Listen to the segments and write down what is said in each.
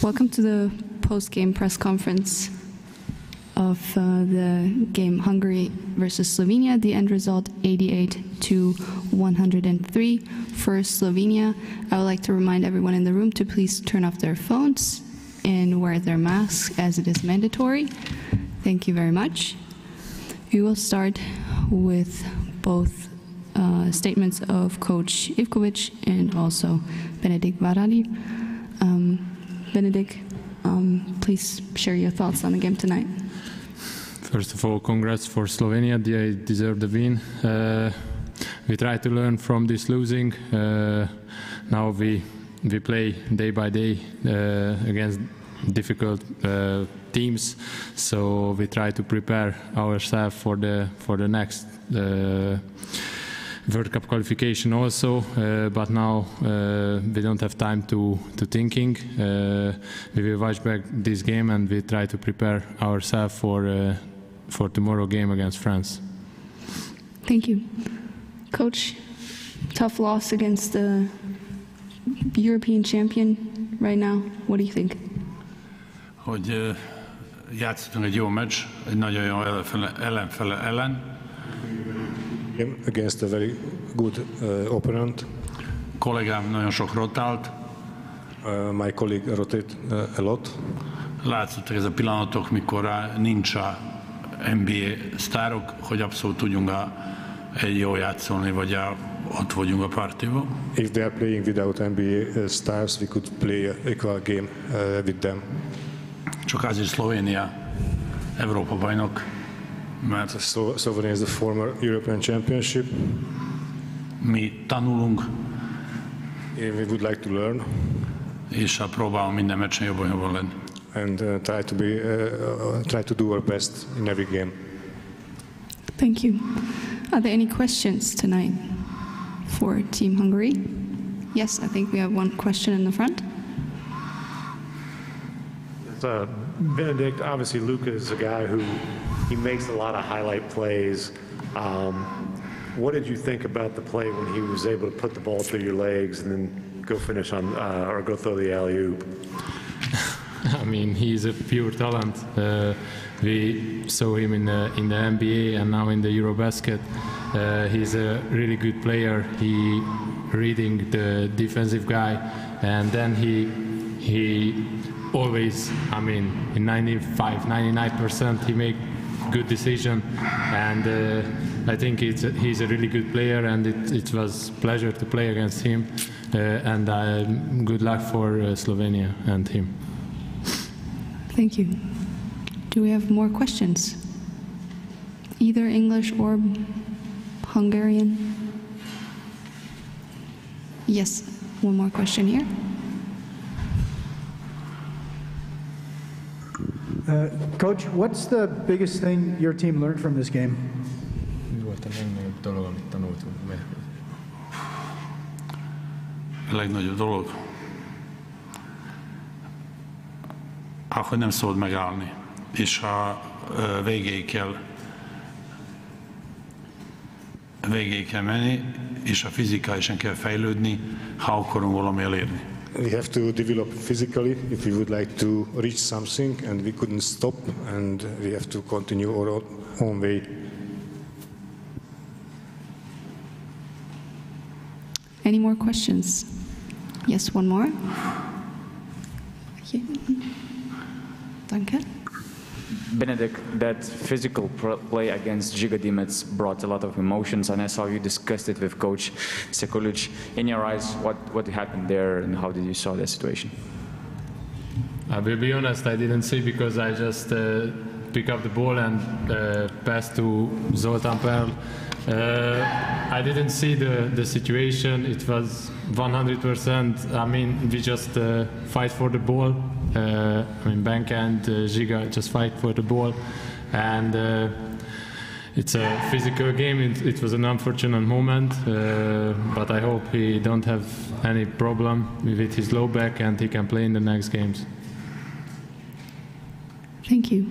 Welcome to the post-game press conference of the game Hungary versus Slovenia. The end result 88-103 for Slovenia. I would like to remind everyone in the room to please turn off their phones and wear their masks as it is mandatory. Thank you very much. We will start with both statements of Coach Ivkovic and also Benedikt Varadi. Benedikt, please share your thoughts on the game tonight. First of all, congrats for Slovenia. They deserve the win. We try to learn from this losing. Now we play day by day against difficult teams, so we try to prepare ourselves for the next World Cup qualification also, but now we don't have time to thinking. We will watch back this game and we try to prepare ourselves for tomorrow game against France. Thank you. Coach, tough loss against the European champion right now. What do you think? Hogy játszottunk egy jó meccs, egy nagyon jó ellenfele ellen. Against a very good opponent. Kollégám nagyon sok rotált. My colleague rotated a lot. Látszottak ez a pillanatok, mikor nincs a NBA sztárok, hogy abszolút tudjunk egy jó játszolni, vagy ott vagyunk a partiban. If they are playing without NBA stars, we could play an equal game with them. Csak azért Szlovénia Európa bajnok, mert Slovenia is the former European Championship. Mi tanulunk, and we would like to learn, és próbálunk minden meccsen jobban lenni. And try to do our best in every game. Thank you. Are there any questions tonight for Team Hungary? Yes, I think we have one question in the front. Benedikt, obviously Luka is a guy who he makes a lot of highlight plays. What did you think about the play when he was able to put the ball through your legs and then go finish on or go throw the alley-oop? I mean, he's a pure talent. We saw him in the NBA and now in the EuroBasket. He's a really good player. He reading the defensive guy, and then he always, I mean, in 99% he make good decision, and I think he's a really good player, and it was pleasure to play against him, and good luck for Slovenia and him. Thank you. Do we have more questions? Either English or Hungarian? Yes, one more question here. Coach, what's the biggest thing your team learned from this game? A legnagyobb dolog, hogy nem szabad megállni, és ha végéig kell menni, és a fizikálisan kell fejlődni, ha akarunk valami elérni. We have to develop physically if we would like to reach something, and we couldn't stop, and we have to continue our own way. Any more questions? Yes, one more. Danke. Benedikt, that physical play against Giga Dimec brought a lot of emotions, and I saw you discussed it with Coach Sekulic. In your eyes, what happened there, and how did you saw the situation? I will be honest, I didn't see, because I just pick up the ball and pass to Zoltán Perl. I didn't see the situation. It was 100%. I mean, we just fight for the ball. I mean, Benke and Giga just fight for the ball, and it's a physical game. It was an unfortunate moment, but I hope he don't have any problem with his low back and he can play in the next games. Thank you.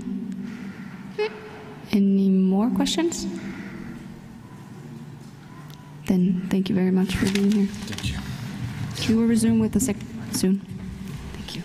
Any more questions? Then thank you very much for being here. Thank you. We will resume with the second soon. Thank you.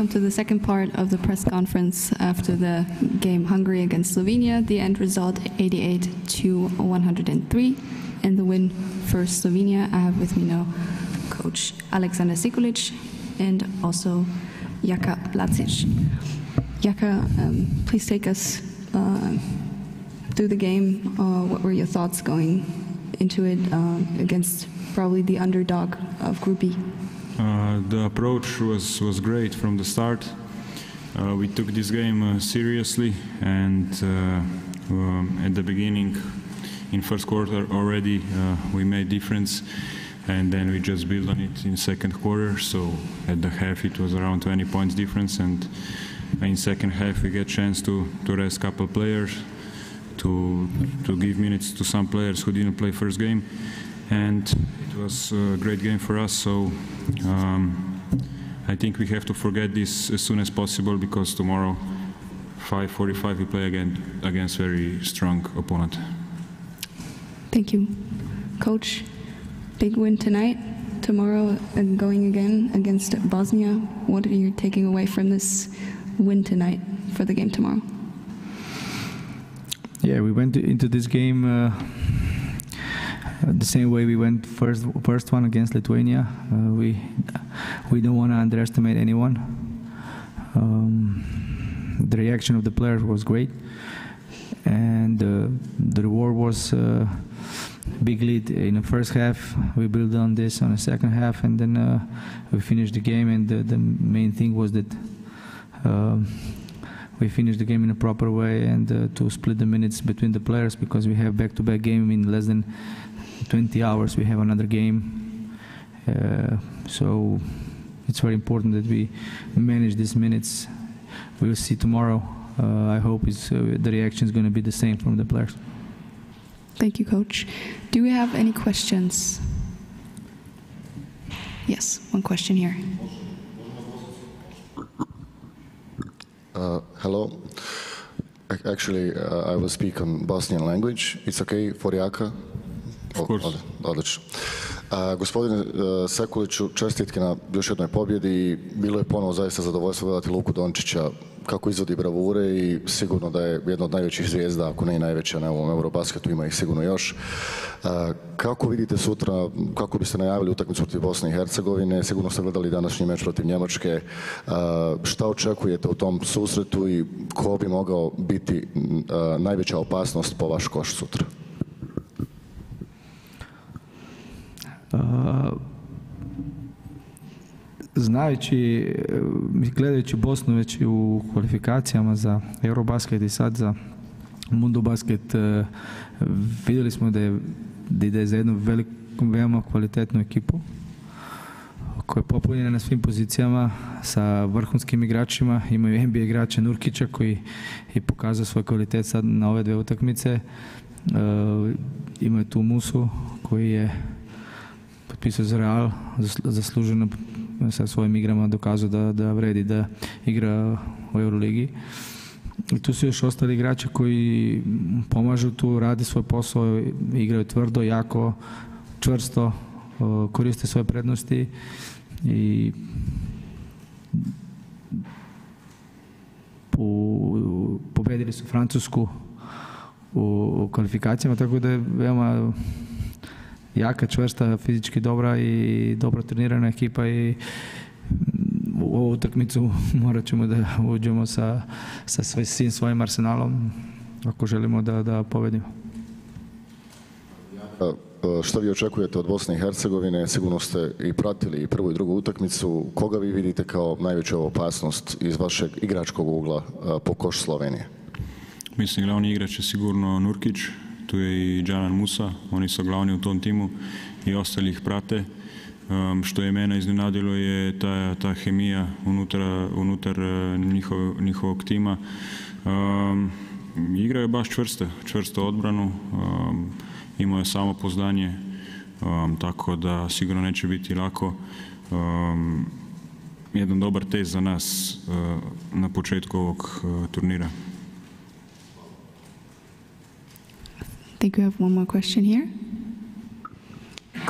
come to the second part of the press conference after the game Hungary against Slovenia. The end result 88-103, and the win for Slovenia. I have with me now Coach Alexander Sekulic and also Jaka Blacic. Jaka, please take us through the game. What were your thoughts going into it against probably the underdog of Group E? The approach was great from the start. We took this game seriously, and at the beginning, in first quarter already, we made difference, and then we just built on it in second quarter. So at the half it was around 20 points difference, and in second half we get chance to rest couple players, to give minutes to some players who didn't play first game, and it was a great game for us. So I think we have to forget this as soon as possible, because tomorrow 5:45 we play again against very strong opponent. Thank you. Coach, big win tonight, tomorrow and going again against Bosnia. What are you taking away from this win tonight for the game tomorrow? Yeah, we went into this game the same way we went first one against Lithuania. We don't want to underestimate anyone. The reaction of the players was great, and the reward was big lead in the first half. We built on this on the second half, and then we finished the game. And the main thing was that we finished the game in a proper way, and to split the minutes between the players, because we have back-to-back game in less than 20 hours. We have another game, so it's very important that we manage these minutes. We'll see tomorrow. I hope the reaction is going to be the same from the players. Thank you, Coach. Do we have any questions? Yes, one question here. Hello. Actually, I will speak on Bosnian language. It's okay for Jaka? Of course. Odlično. Gospodine Sekuliću, čestitke na još jednoj pobjedi. Bilo je ponovo zaista zadovoljstvo gledati Luku Dončića kako izvodi bravure i sigurno da je jedna od najvećih zvijezda, ako ne i najveća na ovom EuroBasketu, ima ih sigurno još. Kako vidite sutra, kako biste najavili utakmicu protiv Bosne i Hercegovine? Sigurno ste gledali današnji meč protiv Njemačke. Šta očekujete u tom susretu i ko bi mogao biti najveća opasnost po vaš koš sutra? Znajući, gledajući Bosnu već u kvalifikacijama za EuroBasket i sad za MundoBasket, vidjeli smo da je za jednu veoma kvalitetnu ekipu koja je popunjena na svim pozicijama sa vrhunskim igračima. Imaju NBA igrača Nurkića koji je pokazao svoj kvalitet sad na ove dve utakmice. Imaju tu Musu koji je potpisao za Real, zasluženo sa svojim igrama dokazao da vredi da igra u Euroligi. I tu su još ostali igrači koji pomažu tu, radi svoj posao, igraju tvrdo, jako, čvrsto, koriste svoje prednosti i pobedili su Francusku u kvalifikacijama, tako da je veoma jaka, čvrsta, fizički dobra i dobro trenirana ekipa, i u ovu utakmicu morat ćemo da uđemo sa svim svojim arsenalom ako želimo da pobedimo. Što vi očekujete od Bosne i Hercegovine? Sigurno ste i pratili i prvu i drugu utakmicu. Koga vi vidite kao najveću opasnost iz vašeg igračkog ugla po koš Slovenije? Mislim, glavni igrač je sigurno Nurkić, tu je i Džanan Musa, oni su glavni u tom timu i ostali ih prate. Što je mene iznenadilo je ta hemija unutar njihovog tima. Igraju baš čvrsto odbranu, imaju samopouzdanje, tako da sigurno neće biti lako. Jedan dobar test za nas na početku ovog turnira. I think we have one more question here.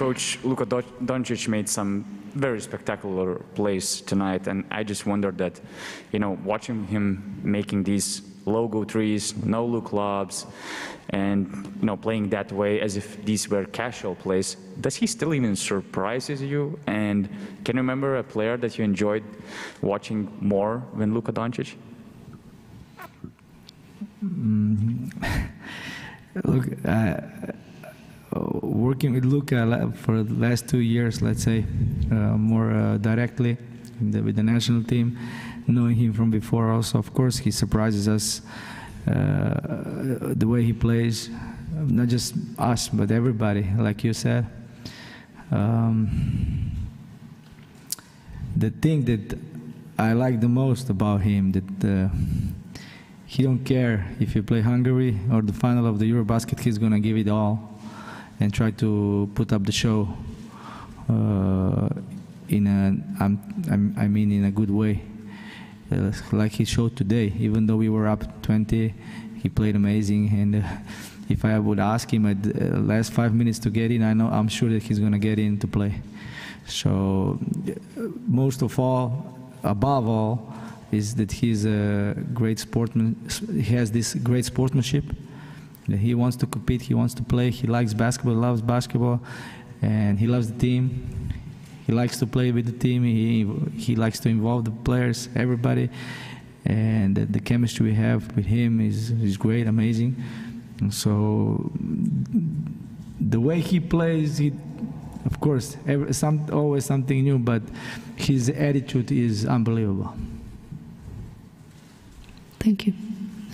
Coach, Luka Doncic made some very spectacular plays tonight, and I just wondered that, watching him making these logo threes, no-look lobs, and playing that way as if these were casual plays, does he still even surprises you? And can you remember a player that you enjoyed watching more than Luka Doncic? Look, working with Luka for the last 2 years, let's say, more directly with the national team, knowing him from before also, of course, he surprises us. The way he plays, not just us, but everybody, like you said. The thing that I like the most about him, that he don't care if you play Hungary or the final of the EuroBasket, he's going to give it all and try to put up the show in a good way. Like he showed today, even though we were up 20, he played amazing. And if I would ask him at the last 5 minutes to get in, I'm sure that he's going to get in to play. So most of all, above all, is that he's a great sportsman. He has this great sportsmanship. He wants to compete, he wants to play, he likes basketball, loves basketball, and he loves the team. He likes to play with the team, he likes to involve the players, everybody, and the chemistry we have with him is great, amazing. And so the way he plays, of course, always something new, but his attitude is unbelievable. Thank you.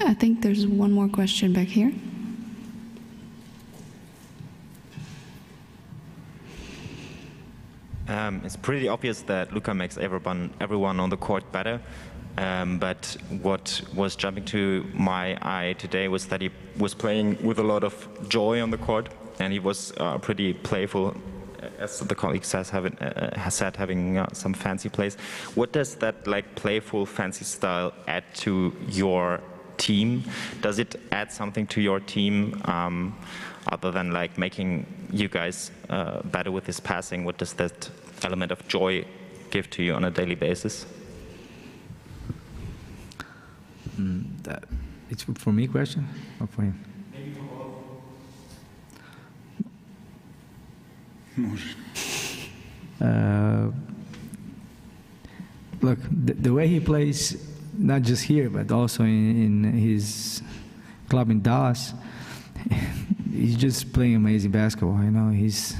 I think there's one more question back here. It's pretty obvious that Luka makes everyone on the court better, but what was jumping to my eye today was that he was playing with a lot of joy on the court, and he was pretty playful, as the colleague has said, having some fancy plays. What does that playful, fancy style add to your team? Does it add something to your team other than making you guys better with his passing? What does that element of joy give to you on a daily basis? It's for me question or for him? Look, the way he plays, not just here, but also in his club in Dallas, he's just playing amazing basketball. He's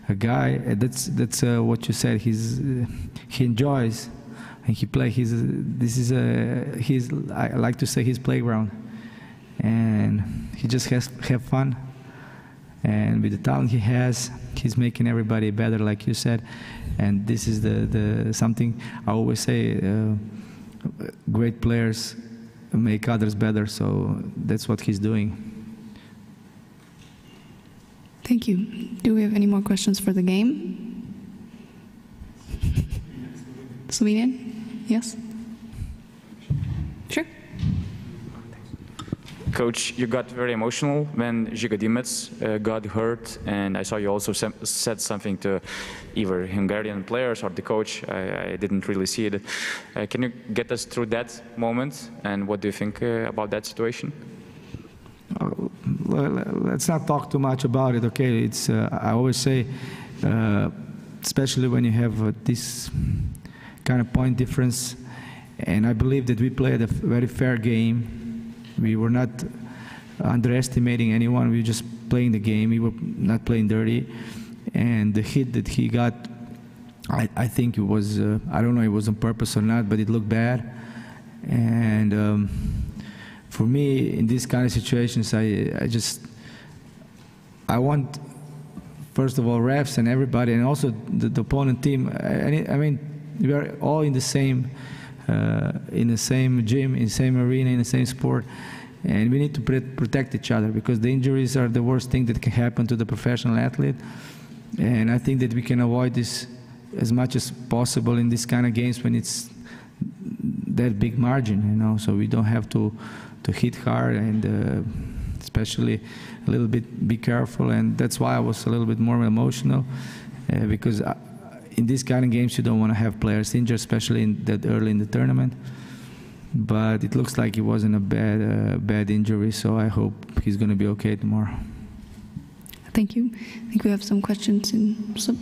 a guy. That's what you said. He enjoys, and he play. I like to say his playground, and he just have fun. And with the talent he has, he's making everybody better, like you said. And this is the something I always say: great players make others better. So that's what he's doing. Thank you. Do we have any more questions for the game? Slovenian? Yes? Sure. Coach, you got very emotional when Žiga Dimec got hurt, and I saw you also said something to either Hungarian players or the coach. I didn't really see it. Can you get us through that moment, and what do you think about that situation? Let's not talk too much about it, okay? It's I always say, especially when you have this kind of point difference, and I believe that we played a very fair game. We were not underestimating anyone. We were just playing the game. We were not playing dirty. And the hit that he got, I think it was, I don't know if it was on purpose or not, but it looked bad. And for me, in these kind of situations, I want, first of all, refs and everybody, and also the opponent team. I mean, we are all in the same gym, in the same arena, in the same sport, and we need to protect each other, because the injuries are the worst thing that can happen to the professional athlete. And I think that we can avoid this as much as possible in this kind of games when it's that big margin, so we don't have to hit hard. And especially a little bit be careful, and that's why I was a little bit more emotional, because in these kind of games you don't want to have players injured, especially that early in the tournament. But it looks like he wasn't a bad injury, so I hope he's going to be okay tomorrow. Thank you. I think we have some questions in some.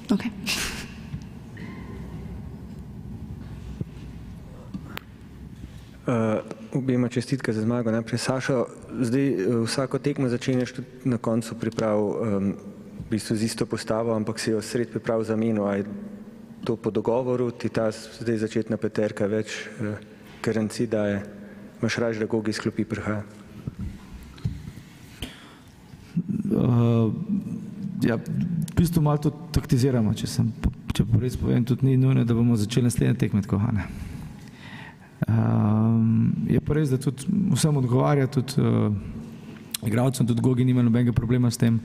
Okay. Obema čestitke za zmago. Najprej Sašo, zdaj vsako tekmo začenjaš tudi na koncu priprav v bistvu z isto postavo, ampak si jo sred priprav zamenil. A je to po dogovoru, ti ta zdaj začetna peterka več garancij daje? Imaš raje, da Gogi iz klopi prihaja? Ja, v bistvu malo to taktiziramo, če res povem, tudi ni nujno, da bomo začeli naslednje tekme tako, ne. Je pa res, da tudi vsem odgovarja, tudi igralcem, tudi Gogi nima nobenega problema s tem.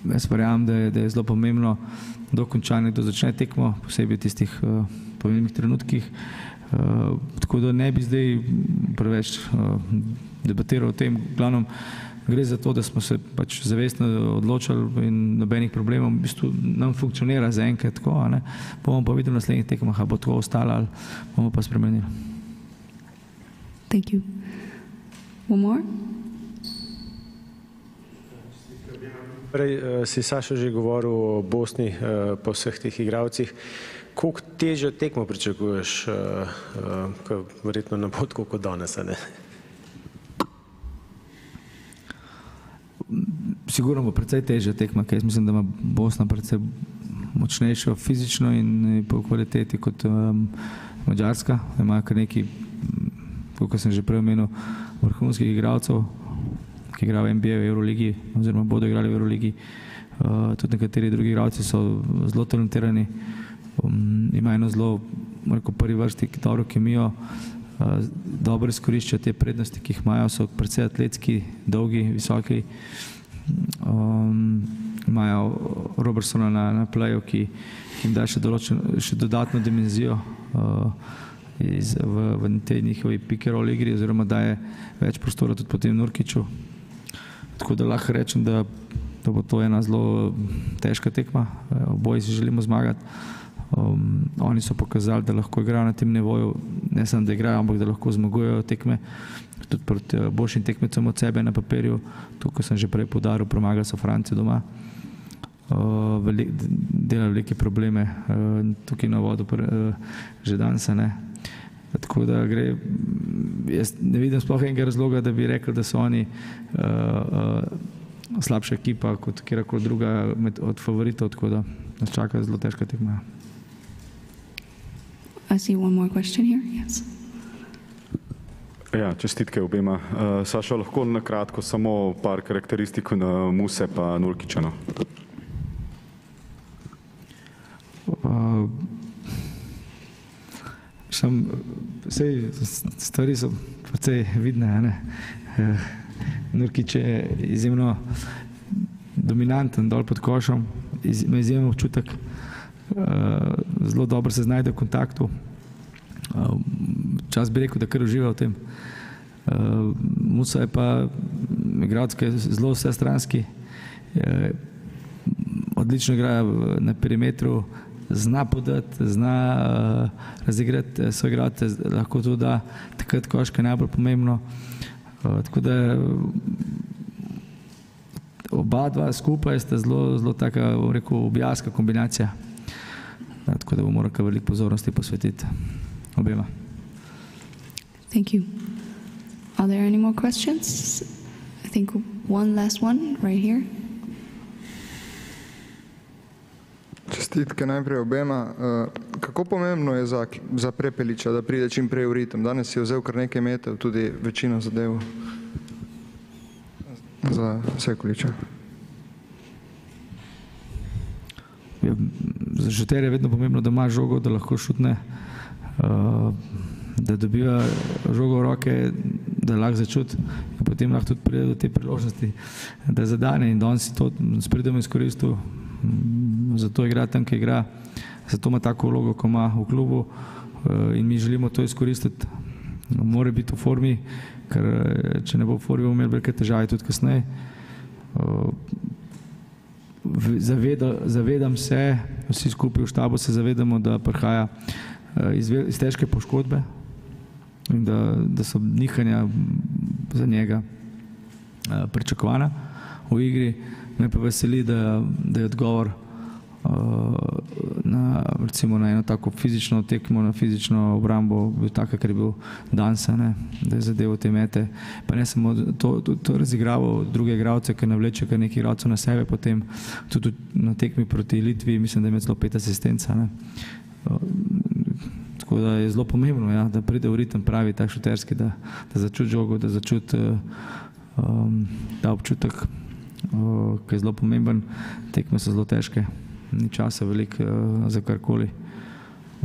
Jaz verjamem, da je zelo pomembno dokončanje, da začne tekmo, posebej v tistih pomembnih trenutkih. Tako da ne bi zdaj preveč debatiral o tem. V glavnem gre za to, da smo se pač zavestno odločili in nobenih problemov v bistvu nam funkcionira zaenkrat tako, ne. Bomo pa videli v naslednjih tekmah, ali bo tako ostalo ali bomo pa spremenili. Thank you. One more? Prej si Sašo že govoril o Bosni po vseh teh igralcih. Koliko težjo tekmo pričakuješ, verjetno ne bo tako kot danes, ne? Sigurno bo precej težja tekma, ker jaz mislim, da ima Bosna precej močnejšo fizično in po kvaliteti kot Mađarska. Ima kar nekaj, kot sem že prej omenil, vrhunskih igralcev, ki igrajo v NBA, v Euroligi, oziroma bodo igrali v Euroligi. Tudi nekateri drugi igralci so zelo talentirani, imajo eno zelo, prvi vrsti dobro kemijo, dobro izkoriščajo te prednosti, ki jih imajo, so precej atletski, dolgi, visoki. Imajo Robertsona na playu, ki jim da še dodatno dimenzijo v tej njihovi pick and roll igri, oziroma daje več prostora tudi potem Nurkiću. Tako da lahko rečem, da bo to ena zelo težka tekma, oboji si želimo zmagati. Oni so pokazali, da lahko igrajo na tem nivoju, ne samo da igrajo, ampak da lahko zmagujejo tekme, tudi proti boljšim tekmecem od sebe na papirju. Tukaj sem že prej poudaril, premagali so Francijo doma, delali velike probleme, tukaj na vodu že danes, ne. Tako da gre, jaz ne vidim sploh enega razloga, da bi rekel, da so oni slabša ekipa kot kjerkoli druga od favoritov, tako da nas čaka zelo težka tekma. I see one more question here, yes. Ja, čestitke obema. Sašo, lahko na kratko samo par karakteristik na Muse pa Nurkića, no? Stvari so precej vidne, ne. Nurkić je izjemno dominanten dol pod košom, ima izjemen občutek, zelo dobro se znajde v kontaktu. Čas bi rekel, da kar uživa v tem. Musa je pa igralec, ki je zelo vsestranski, odlično igra na perimetru, zna podati, zna razigrati soigralce, lahko tudi da takrat koš, ki je najbolj pomembno. Tako da oba dva skupaj sta zelo taka, bom rekel, ubijalska kombinacija. Tako da bomo morali kar veliko pozornosti posvetiti obema. Thank you. Are there any more questions? I think one last one right here. Čestitke najprej obema. Kako pomembno je za Prepelića, da pride čim prej v ritem? Danes je vzel kar nekaj metev, tudi večino zadev za Sekulića. Za šuterje je vedno pomembno, da ima žogo, da lahko šutne, da dobiva žogo v roke, da lahko začuti in potem lahko tudi pride do te priložnosti, da zadane, in danes si to s pridom izkoristil, zato igra tam, ki igra, zato ima tako vlogo, ko ima v klubu, in mi želimo to izkoristiti. Mora biti v formi, ker če ne bo v formi, bomo imeli velike težave tudi kasneje. Zavedam se, vsi skupaj v štabu se zavedamo, da prihaja iz težke poškodbe in da so nihanja za njega pričakovana v igri. Me pa veseli, da je odgovor recimo na eno tako fizično tekmo, na fizično obrambo bil tako, ker je bil danes, da je zadeval te mete. Pa ne samo to razigraval druge igralce, ker navleče kar nekaj igralcev na sebe, potem tudi na tekmi proti Litvi, mislim, da je imel celo 5 asistenca. Tako da je zelo pomembno, ja, da pride v ritem pravi, tak šuterski, da začuti žogo, da začuti ta občutek, ki je zelo pomemben. Tekme so zelo težke, ni časa veliko za karkoli.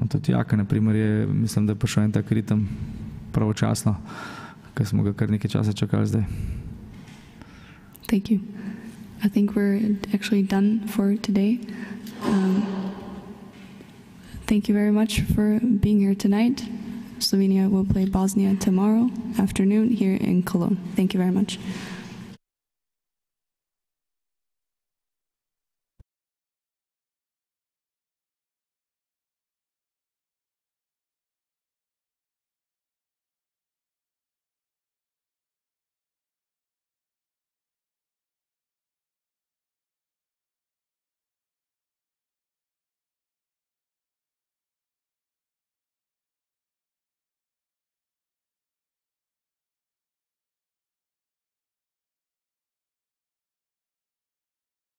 Tudi Jaka, na primer, mislim, da je prišel en tak ritem pravočasno, ker smo ga kar nekaj časa čakali zdaj. Thank you. I think we're actually done for today. Thank you very much for being here tonight. Slovenia will play Bosnia tomorrow afternoon here in Cologne. Thank you very much.